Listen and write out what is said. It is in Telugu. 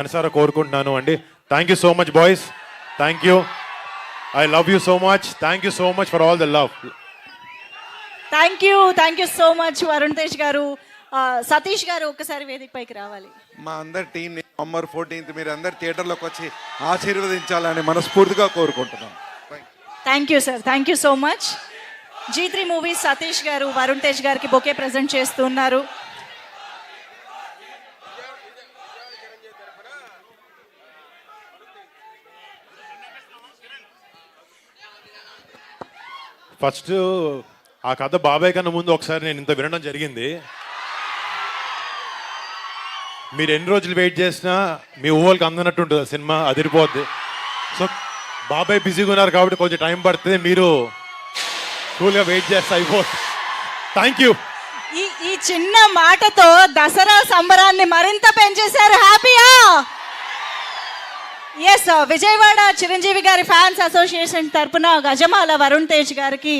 మనసారా కోరుకుంటున్నాను అండి. Thank you so much boys, thank you, I love you so much, thank you so much for all the love. Thank you so much Varun Tej గారు. సతీష్ గారు ఒక్కసారి వేదిక పైకి రావాలి. మా అందరి టీం నవంబర్ 14th మీరు అందరు థియేటర్లోకి వచ్చి ఆశీర్వదించాలని మనస్ఫూర్తిగా కోరుకుంటున్నాం. Thank you sir, thank you so much. G3 movies Satish గారు వరుణ్ తేజ్ గారికి బొకే ప్రజెంట్ చేస్తున్నారు. ఫస్ట్ ఆ కథ బాబాయ్ కన్నా ముందు ఒకసారి నేను ఇంత వినడం జరిగింది. మీరు ఎన్ని రోజులు వెయిట్ చేసినా మీ ఊహలకు అందనట్టు ఉంటుంది సినిమా, అదిరిపోద్ది. సో బాబాయ్ బిజీగా ఉన్నారు కాబట్టి కొంచెం టైం పడుతుంది, మీరు కూల్గా వెయిట్ చేస్తే అయిపోతుంది. Thank you. ఈ చిన్న మాటతో దసరా సంబరాన్ని మరింత పెంచేశారు. హ్యాపీయా? ఎస్, విజయవాడ చిరంజీవి గారి ఫ్యాన్స్ అసోసియేషన్ తరపున గజమాల వరుణ్ తేజ్ గారికి